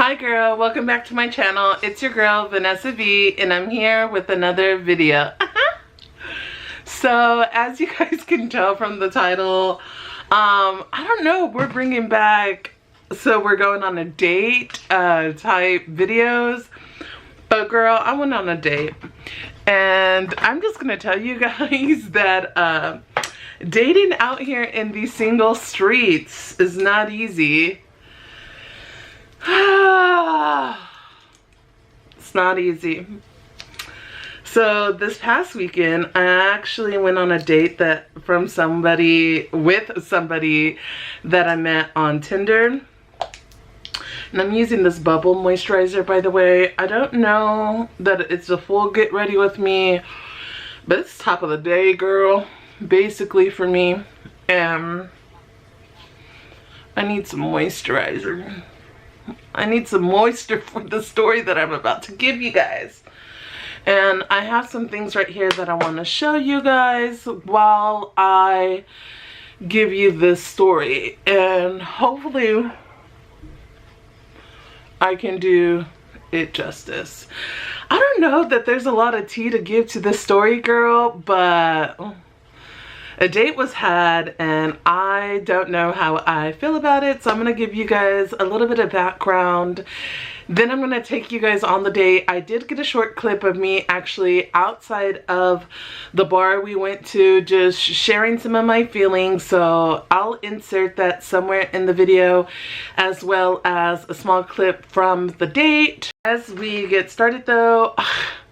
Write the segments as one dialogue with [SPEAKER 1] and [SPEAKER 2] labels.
[SPEAKER 1] Hi girl, welcome back to my channel. It's your girl Vanessa V and I'm here with another video. So as you guys can tell from the title, I don't know, we're bringing back, so we're going on a date type videos. But girl, I went on a date and I'm just gonna tell you guys that dating out here in these single streets is not easy. It's not easy. So this past weekend I actually went on a date with somebody that I met on Tinder. And I'm using this bubble moisturizer, by the way. I don't know that it's a full get ready with me, but it's top of the day, girl, basically for me. And I need some moisturizer. I need some moisture for the story that I'm about to give you guys. And I have some things right here that I want to show you guys while I give you this story. And hopefully I can do it justice. I don't know that there's a lot of tea to give to this story, girl, but a date was had and I don't know how I feel about it, so I'm gonna give you guys a little bit of background. Then I'm gonna take you guys on the date. I did get a short clip of me actually outside of the bar we went to, just sharing some of my feelings, so I'll insert that somewhere in the video, as well as a small clip from the date. As we get started though,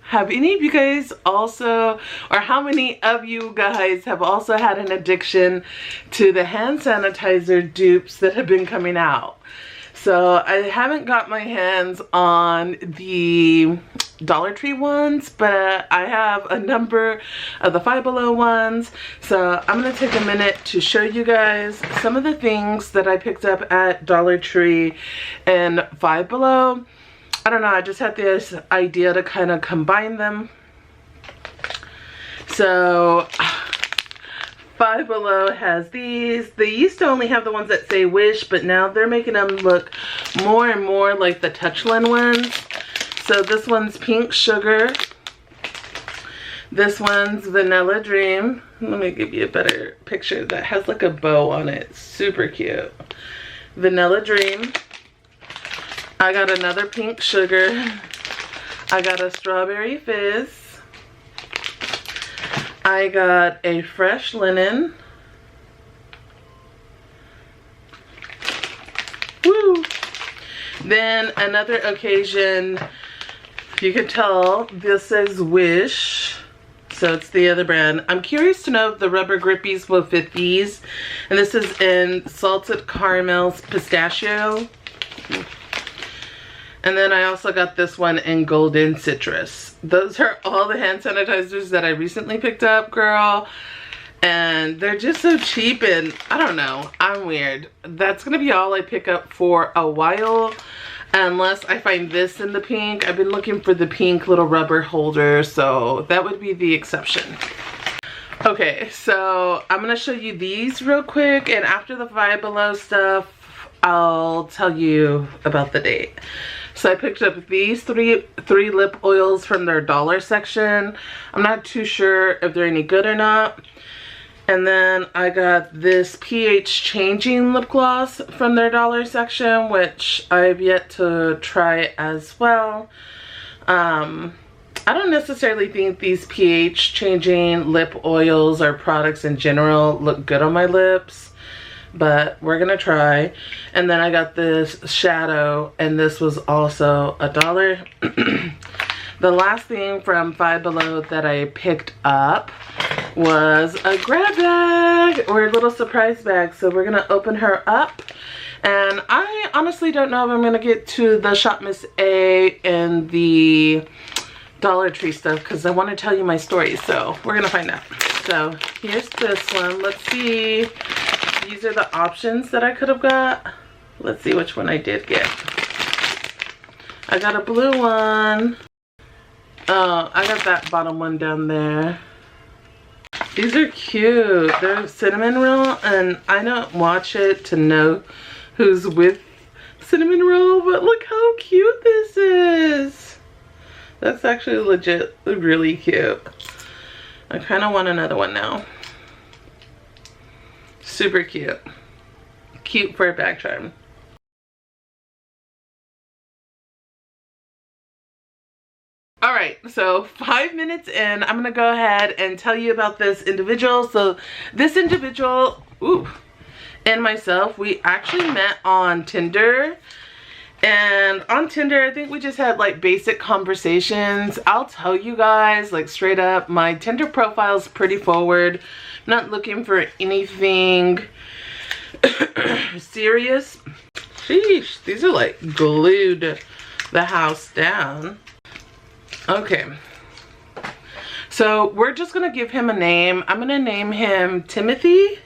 [SPEAKER 1] have any of you guys also, or how many of you guys have also had an addiction to the hand sanitizer dupes that have been coming out? So I haven't got my hands on the Dollar Tree ones, but I have a number of the Five Below ones. So I'm gonna take a minute to show you guys some of the things that I picked up at Dollar Tree and Five Below. I don't know, I just had this idea to kind of combine them. So Five Below has these. They used to only have the ones that say Wish, but now they're making them look more and more like the Touchland ones. So this one's Pink Sugar. This one's Vanilla Dream. Let me give you a better picture. That has like a bow on it. Super cute. Vanilla Dream. I got another Pink Sugar. I got a Strawberry Fizz. I got a Fresh Linen. Woo! Then another occasion, you can tell this says Wish, so it's the other brand. I'm curious to know if the rubber grippies will fit these. And this is in Salted Caramels Pistachio. And then I also got this one in Golden Citrus. Those are all the hand sanitizers that I recently picked up, girl. And they're just so cheap, and I don't know, I'm weird. That's gonna be all I pick up for a while, unless I find this in the pink. I've been looking for the pink little rubber holder, so that would be the exception. Okay, so I'm gonna show you these real quick, and after the Five Below stuff, I'll tell you about the date. So I picked up these three lip oils from their dollar section. I'm not too sure if they're any good or not. And then I got this pH changing lip gloss from their dollar section, which I've yet to try as well. I don't necessarily think these pH changing lip oils or products in general look good on my lips, but we're gonna try. And then I got this shadow, and this was also $1. The last thing from Five Below that I picked up was a grab bag, or a little surprise bag. So we're gonna open her up, and I honestly don't know if I'm gonna get to the Shop Miss A and the Dollar Tree stuff, because I want to tell you my story, so we're gonna find out. So here's this one. Let's see. These are the options that I could have got. Let's see which one I did get. I got a blue one. Oh, I got that bottom one down there. These are cute. They're cinnamon roll, and I don't watch it to know who's with cinnamon roll, but look how cute this is. That's actually legit really cute. I kind of want another one now. Super cute. Cute for a bag charm. Alright, so 5 minutes in, I'm gonna go ahead and tell you about this individual. So this individual, and myself, we actually met on Tinder. And on Tinder, I think we just had like basic conversations. I'll tell you guys, like straight up, my Tinder profile is pretty forward. I'm not looking for anything serious. Sheesh, these are like glued the house down. Okay, so we're just gonna give him a name. I'm gonna name him Timothy,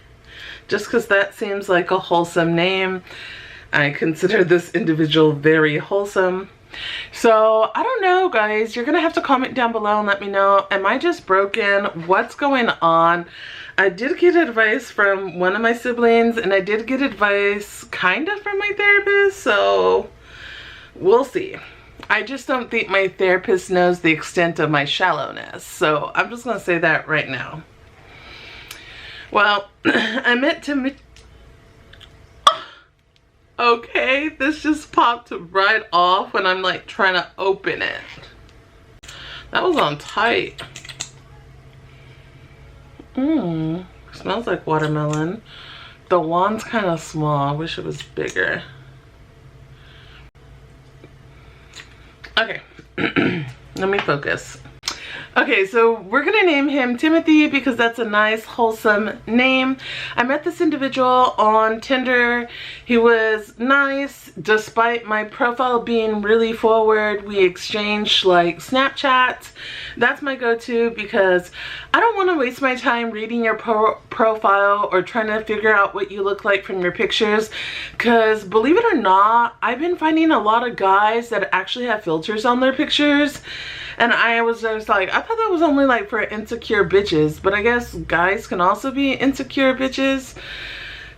[SPEAKER 1] just because that seems like a wholesome name. I consider this individual very wholesome. So I don't know, guys, you're gonna have to comment down below and let me know, am I just broken? What's going on? I did get advice from one of my siblings, and I did get advice kind of from my therapist, so we'll see. I just don't think my therapist knows the extent of my shallowness, so I'm just gonna say that right now. Well, I met Timothy. Okay, this just popped right off when I'm like trying to open it. That was on tight. Smells like watermelon. The wand's kind of small. I wish it was bigger. Okay, let me focus. Okay, so we're gonna name him Timothy because that's a nice, wholesome name. I met this individual on Tinder. He was nice, despite my profile being really forward. We exchanged like Snapchats. That's my go-to because I don't want to waste my time reading your profile or trying to figure out what you look like from your pictures. Because believe it or not, I've been finding a lot of guys that actually have filters on their pictures. And I was just like, I thought that was only like for insecure bitches, but I guess guys can also be insecure bitches.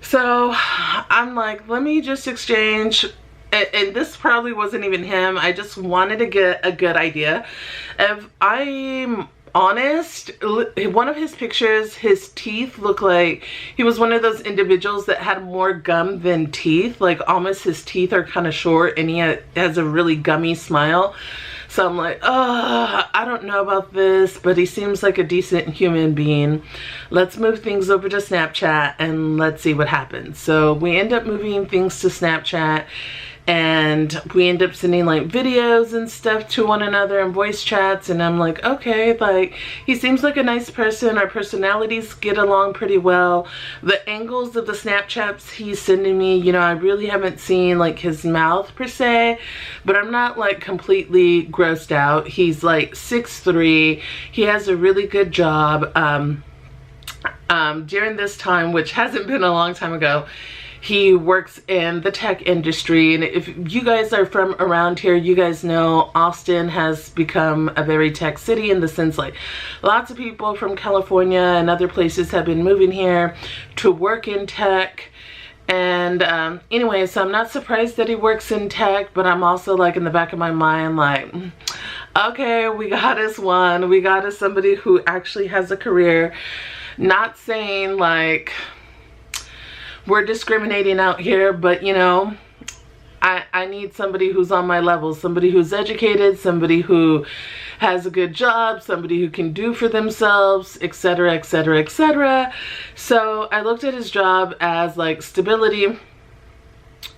[SPEAKER 1] So I'm like, let me just exchange. And this probably wasn't even him. I just wanted to get a good idea. If I'm honest, one of his pictures, his teeth look like he was one of those individuals that had more gum than teeth. Like almost his teeth are kind of short, and he has a really gummy smile. So I'm like, oh, I don't know about this, but he seems like a decent human being. Let's move things over to Snapchat and let's see what happens. So we end up moving things to Snapchat, and we end up sending like videos and stuff to one another and voice chats, and I'm like, okay, like he seems like a nice person. Our personalities get along pretty well. The angles of the Snapchats he's sending me, you know, I really haven't seen like his mouth per se, but I'm not like completely grossed out. He's like 6'3". He has a really good job. During this time, which hasn't been a long time ago, he works in the tech industry. And if you guys are from around here, you guys know Austin has become a very tech city, in the sense like lots of people from California and other places have been moving here to work in tech. And anyway, so I'm not surprised that he works in tech, but I'm also like in the back of my mind like, okay, we got us one. We got us somebody who actually has a career. Not saying like we're discriminating out here, but you know, I need somebody who's on my level, somebody who's educated, somebody who has a good job, somebody who can do for themselves, etc, etc, etc. So I looked at his job as like stability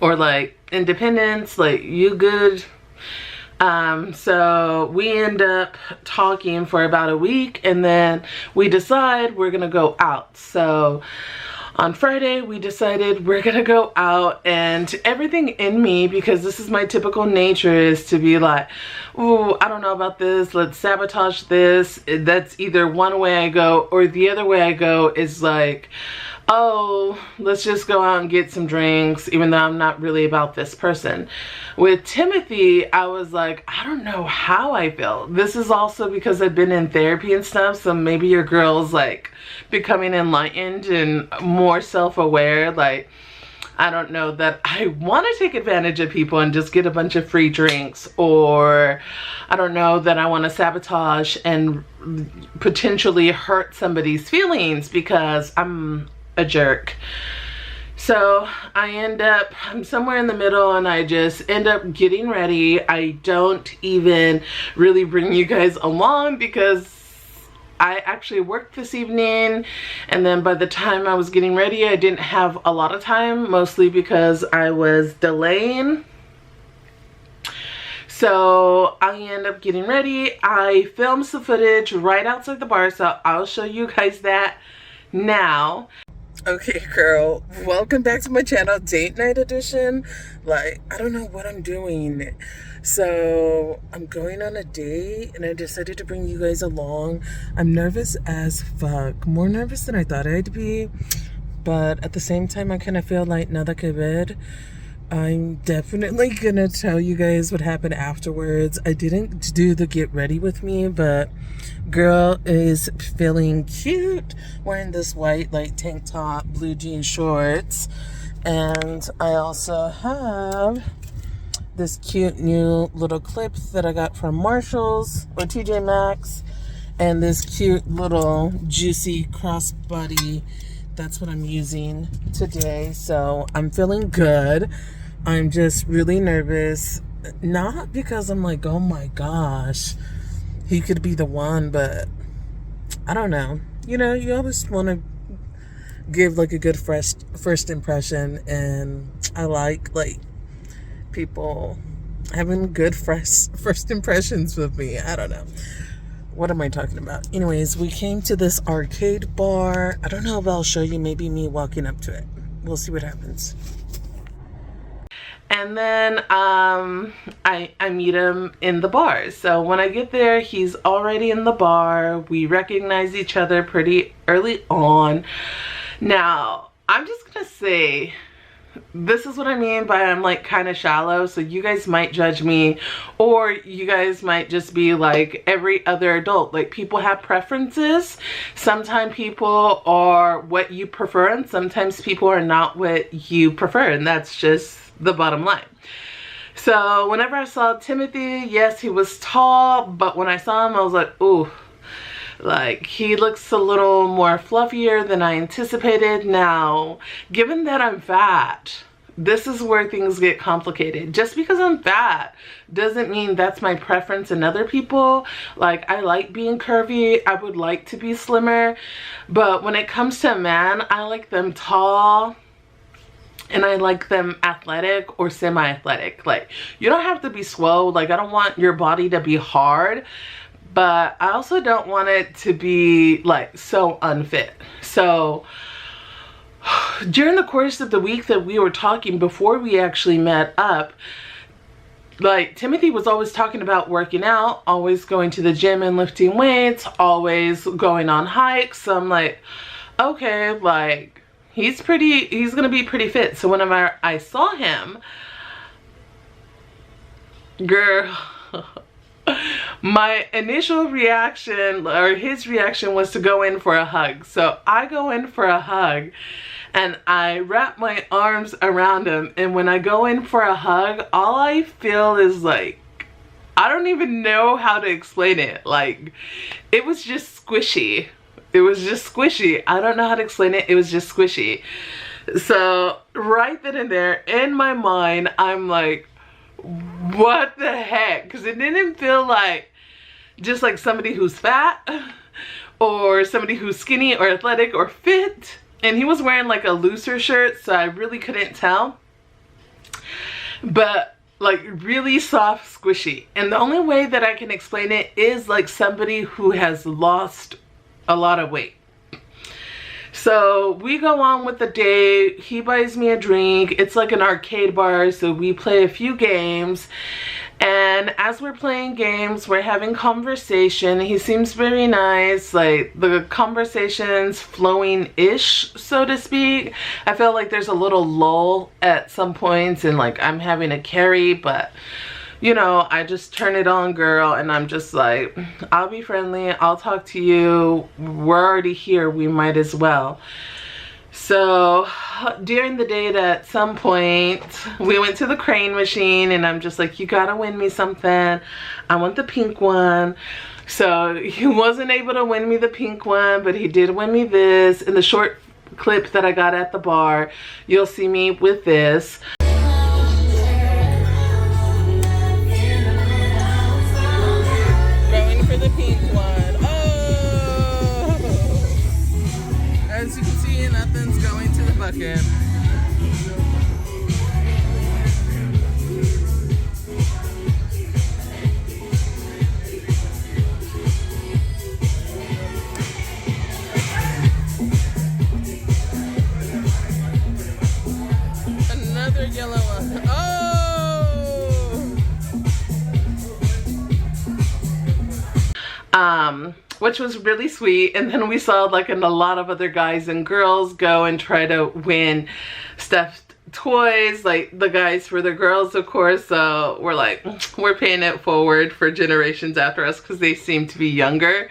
[SPEAKER 1] or like independence, like you good. So we end up talking for about a week, and then we decide we're gonna go out. So on Friday, we decided we're gonna go out, and everything in me, because this is my typical nature, is to be like, ooh, I don't know about this, let's sabotage this. That's either one way I go, or the other way I go is like, oh, let's just go out and get some drinks, even though I'm not really about this person. With Timothy, I was like, I don't know how I feel. This is also because I've been in therapy and stuff, so maybe your girl's like becoming enlightened and more self-aware. Like, I don't know that I want to take advantage of people and just get a bunch of free drinks, or I don't know that I want to sabotage and potentially hurt somebody's feelings because I'm a jerk. So I'm somewhere in the middle, and I just end up getting ready. I don't even really bring you guys along because I actually worked this evening, and then by the time I was getting ready, I didn't have a lot of time, mostly because I was delaying. So I end up getting ready. I filmed some footage right outside the bar, so I'll show you guys that now. Okay, girl, welcome back to my channel, date night edition. Like, I don't know what I'm doing. So I'm going on a date, and I decided to bring you guys along. I'm nervous as fuck, more nervous than I thought I'd be, but at the same time I kind of feel like nada que ver. I'm definitely gonna tell you guys what happened afterwards. I didn't do the get ready with me, but girl is feeling cute wearing this white like tank top, blue jean shorts, and I also have this cute new little clip that I got from Marshall's or TJ Maxx, and this cute little juicy crossbody. That's what I'm using today. So I'm feeling good. I'm just really nervous, not because I'm like, oh my gosh, he could be the one, but I don't know. You know, you always want to give like a good first impression, and I like people having good first impressions with me. I don't know. What am I talking about? Anyways, we came to this arcade bar. I don't know if I'll show you, maybe me walking up to it. We'll see what happens. And then I meet him in the bar. So when I get there, he's already in the bar. We recognize each other pretty early on. Now, I'm just gonna say, this is what I mean by I'm like kind of shallow, so you guys might judge me, or you guys might just be like every other adult. Like, people have preferences. Sometimes people are what you prefer, and sometimes people are not what you prefer, and that's just the bottom line. So whenever I saw Timothy, yes, he was tall, but when I saw him, I was like, ooh, like, he looks a little more fluffier than I anticipated. Now, given that I'm fat, this is where things get complicated. Just because I'm fat doesn't mean that's my preference in other people. Like, I like being curvy. I would like to be slimmer. But when it comes to a man, I like them tall, and I like them athletic or semi-athletic. Like, you don't have to be swole. Like, I don't want your body to be hard, but I also don't want it to be like so unfit. So during the course of the week that we were talking before we actually met up, like, Timothy was always talking about working out, always going to the gym and lifting weights, always going on hikes. So I'm like, okay, like, he's gonna be pretty fit. So whenever I saw him, girl, my initial reaction, or his reaction, was to go in for a hug. So I go in for a hug, and I wrap my arms around him, and when I go in for a hug, all I feel is like, I don't even know how to explain it. Like, it was just squishy. It was just squishy. I don't know how to explain it. It was just squishy. So right then and there, in my mind, I'm like, what the heck? Because it didn't feel like just like somebody who's fat or somebody who's skinny or athletic or fit. And he was wearing like a looser shirt, so I really couldn't tell. But like really soft, squishy. And the only way that I can explain it is like somebody who has lost a lot of weight. So we go on with the day. He buys me a drink. It's like an arcade bar, so we play a few games. And as we're playing games, we're having conversation. He seems very nice. Like, the conversation's flowing-ish, so to speak. I feel like there's a little lull at some points, and like I'm having a carry, but you know, I just turn it on, girl, and I'm just like, I'll be friendly, I'll talk to you, we're already here, we might as well. So during the date at some point we went to the crane machine and I'm just like, you gotta win me something. I want the pink one. So he wasn't able to win me the pink one, but he did win me this. In the short clip that I got at the bar, you'll see me with this. Going for the pink one. Oh! As you can see, nothing's going to the bucket. Another yellow one. Oh! Which was really sweet. And then we saw like a lot of other guys and girls go and try to win stuffed toys, like the guys for the girls, of course. So we're like, we're paying it forward for generations after us because they seem to be younger.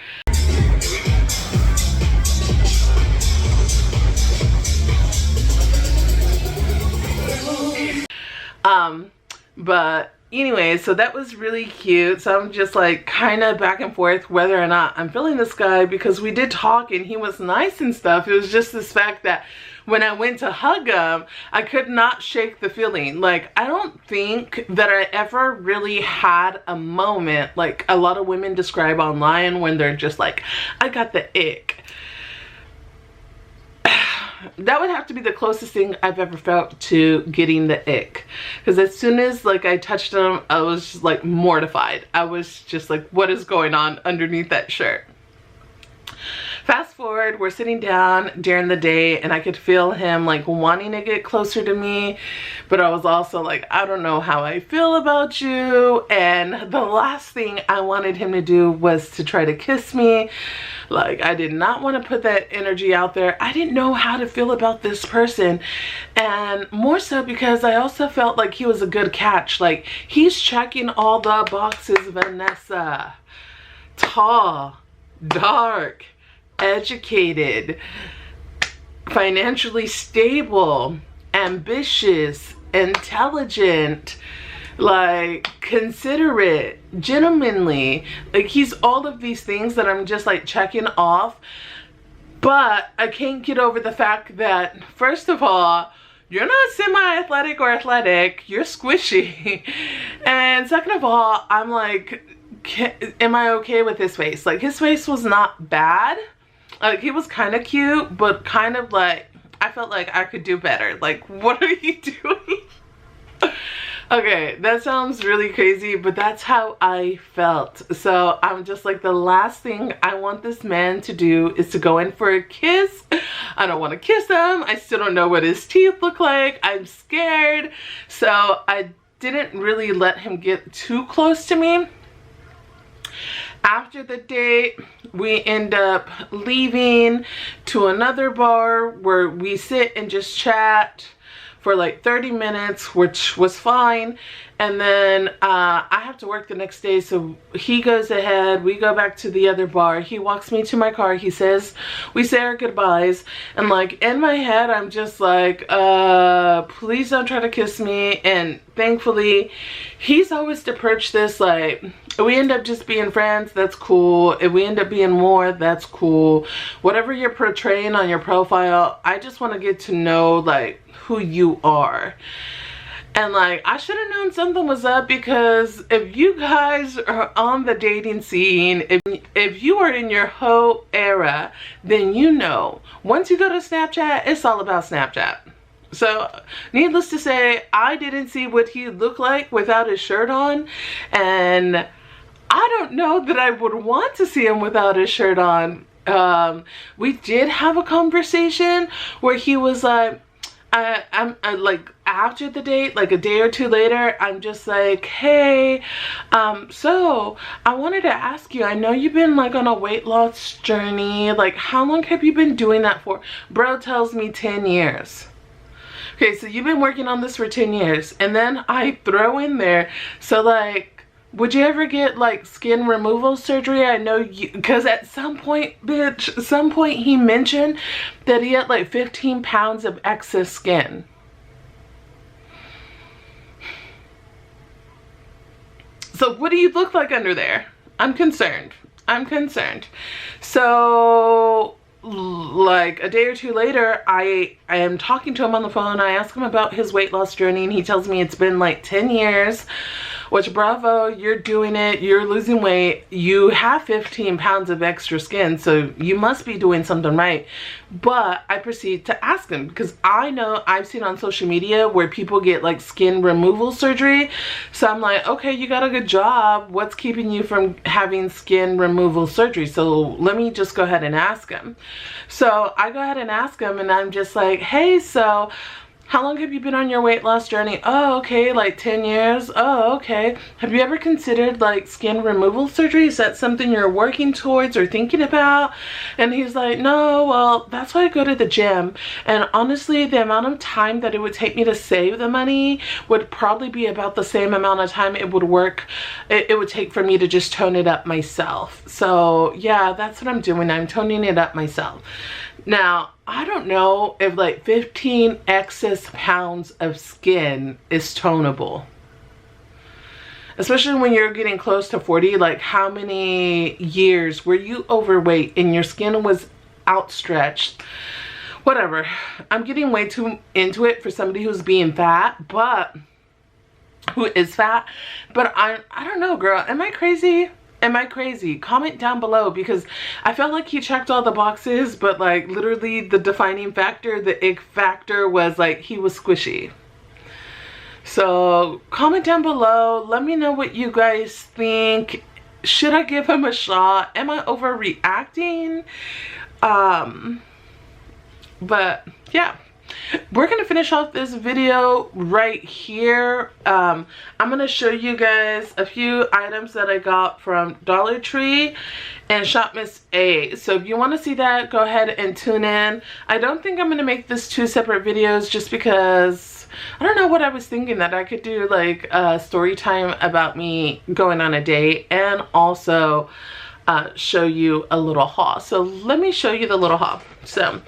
[SPEAKER 1] But anyway, so that was really cute. So I'm just like kind of back and forth whether or not I'm feeling this guy, because we did talk and he was nice and stuff. It was just this fact that when I went to hug him, I could not shake the feeling. Like, I don't think that I ever really had a moment like a lot of women describe online when they're just like, I got the ick. That would have to be the closest thing I've ever felt to getting the ick, because as soon as like I touched him, I was just like mortified. I was just like, what is going on underneath that shirt? Fast forward, we're sitting down during the day and I could feel him like wanting to get closer to me, but I was also like, I don't know how I feel about you. And the last thing I wanted him to do was to try to kiss me. Like, I did not want to put that energy out there. I didn't know how to feel about this person. And more so because I also felt like he was a good catch. Like, he's checking all the boxes, Vanessa. Tall, dark, educated, financially stable, ambitious, intelligent, like considerate, gentlemanly. Like, he's all of these things that I'm just like checking off. But I can't get over the fact that, first of all, you're not semi-athletic or athletic, you're squishy. And second of all, I'm like, am I okay with his face? Like, his face was not bad. Like, he was kind of cute, but kind of like, I felt like I could do better. Like, what are you doing? Okay, that sounds really crazy, but that's how I felt. So I'm just like, the last thing I want this man to do is to go in for a kiss. I don't want to kiss him. I still don't know what his teeth look like. I'm scared. So I didn't really let him get too close to me. After the date, we end up leaving to another bar where we sit and just chat for like 30 minutes, which was fine. And then I have to work the next day, so he goes ahead, we go back to the other bar, he walks me to my car, he says, we say our goodbyes, and like in my head I'm just like, please don't try to kiss me. And thankfully he's always approached this like, we end up just being friends, that's cool. If we end up being more, that's cool. Whatever you're portraying on your profile, I just want to get to know like who you are. And like, I should have known something was up, because if you guys are on the dating scene, if you are in your hoe era, then you know, once you go to Snapchat, it's all about Snapchat. So needless to say, I didn't see what he looked like without his shirt on, and I don't know that I would want to see him without his shirt on. We did have a conversation where he was like, I'm like, after the date, like a day or two later, I'm just like, hey, so I wanted to ask you, I know you've been like on a weight loss journey, like how long have you been doing that for? Bro tells me 10 years. Okay, so you've been working on this for 10 years. And then I throw in there, so like, would you ever get like skin removal surgery? I know you, because at some point, bitch, some point he mentioned that he had like 15 pounds of excess skin. So what do you look like under there? I'm concerned. I'm concerned. So like a day or two later, I am talking to him on the phone. I ask him about his weight loss journey and he tells me it's been like 10 years, which bravo, you're doing it, you're losing weight, you have 15 pounds of extra skin, so you must be doing something right. But I proceed to ask him because I know I've seen on social media where people get like skin removal surgery. So I'm like, okay, you got a good job. What's keeping you from having skin removal surgery? So let me just go ahead and ask him. So I go ahead and ask him and I'm just like, hey, so how long have you been on your weight loss journey? Oh, okay, like 10 years. Oh, okay. Have you ever considered like skin removal surgery? Is that something you're working towards or thinking about? And he's like, no, well, that's why I go to the gym. And honestly, the amount of time that it would take me to save the money would probably be about the same amount of time it would take for me to just tone it up myself. So yeah, that's what I'm doing. I'm toning it up myself. Now, I don't know if like 15 excess pounds of skin is tonable. Especially when you're getting close to 40, like how many years were you overweight and your skin was outstretched? Whatever. I'm getting way too into it for somebody who's being fat, but who is fat. But I don't know, girl. Am I crazy? Am I crazy? Comment down below because I felt like he checked all the boxes, but like literally the defining factor, the ick factor was like he was squishy. So comment down below. Let me know what you guys think. Should I give him a shot? Am I overreacting? But yeah. We're gonna finish off this video right here. I'm gonna show you guys a few items that I got from Dollar Tree and Shop Miss A. So if you want to see that, go ahead and tune in. I don't think I'm gonna make this 2 separate videos just because I don't know what I was thinking, that I could do like a story time about me going on a date and also show you a little haul. So let me show you the little haul. So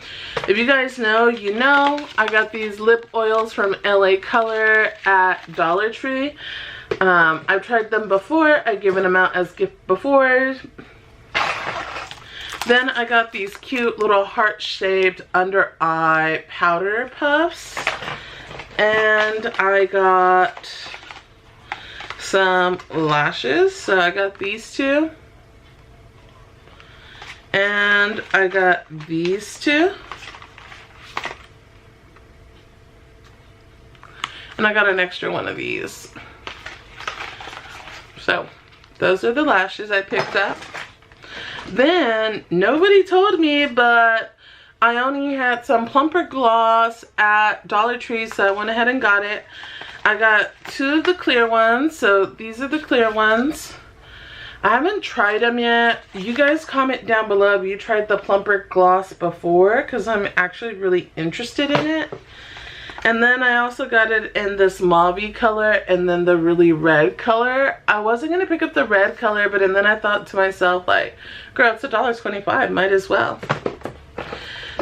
[SPEAKER 1] if you guys know, you know, I got these lip oils from LA Color at Dollar Tree. I've tried them before. I've given them out as gift before. Then I got these cute little heart-shaped under eye powder puffs. And I got some lashes. So I got these 2. And I got these 2. And I got an extra one of these. So those are the lashes I picked up. Then nobody told me, but I only had some plumper gloss at Dollar Tree, so I went ahead and got it. I got 2 of the clear ones, so these are the clear ones. I haven't tried them yet. You guys comment down below if you tried the plumper gloss before, because I'm actually really interested in it. And then I also got it in this mauve color and then the really red color. I wasn't going to pick up the red color, but and then I thought to myself, like, girl, it's $1.25, might as well.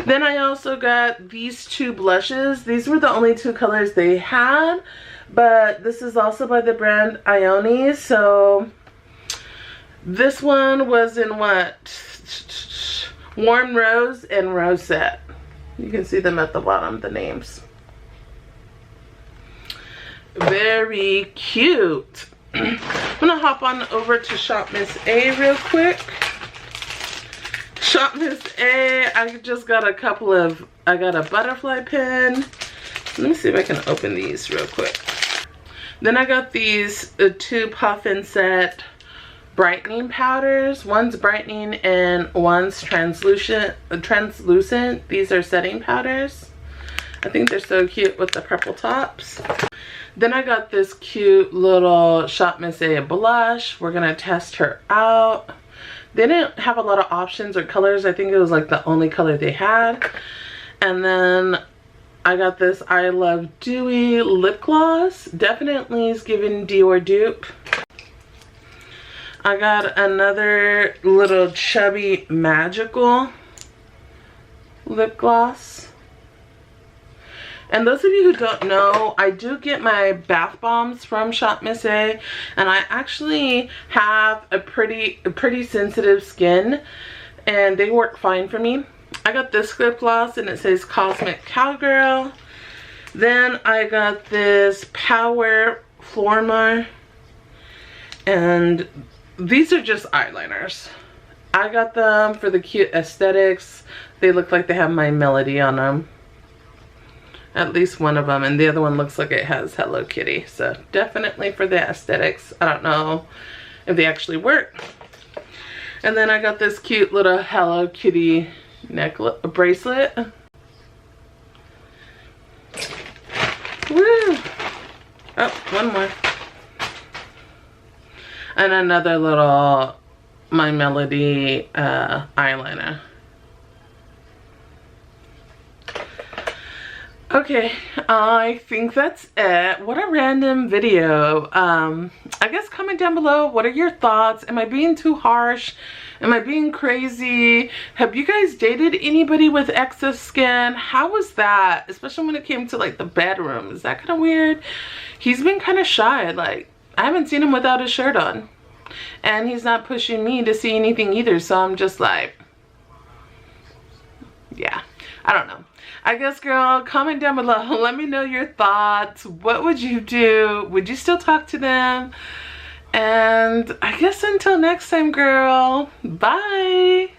[SPEAKER 1] Then I also got these 2 blushes. These were the only 2 colors they had, but this is also by the brand Ione. So this one was in what? Warm Rose and Rosette. You can see them at the bottom, the names. Very cute. I'm gonna hop on over to Shop Miss A real quick. Shop Miss A, I just got a couple of, I got a butterfly pen. Let me see if I can open these real quick. Then I got these 2 puff and set brightening powders. One's brightening and one's translucent. These are setting powders. I think they're so cute with the purple tops. Then I got this cute little Shop Miss A blush. We're gonna test her out. They didn't have a lot of options or colors. I think it was like the only color they had. And then I got this I Love Dewy lip gloss. Definitely is giving Dior dupe. I got another little chubby magical lip gloss. And those of you who don't know, I do get my bath bombs from Shop Miss A, and I actually have a pretty sensitive skin, and they work fine for me. I got this lip gloss and it says Cosmic Cowgirl. Then I got this Power Florma, and these are just eyeliners. I got them for the cute aesthetics. They look like they have my Melody on them. At least one of them, and the other one looks like it has Hello Kitty. So definitely for the aesthetics. I don't know if they actually work. And then I got this cute little Hello Kitty necklace bracelet. Woo! Oh, one more. And another little My Melody eyeliner. Okay, I think that's it. What a random video. I guess comment down below, what are your thoughts? Am I being too harsh? Am I being crazy? Have you guys dated anybody with excess skin? How was that? Especially when it came to like the bedroom. Is that kind of weird? He's been kind of shy. Like, I haven't seen him without his shirt on. And he's not pushing me to see anything either. So I'm just like, yeah, I don't know. I guess, girl, comment down below. Let me know your thoughts. What would you do? Would you still talk to them? And I guess until next time, girl. Bye.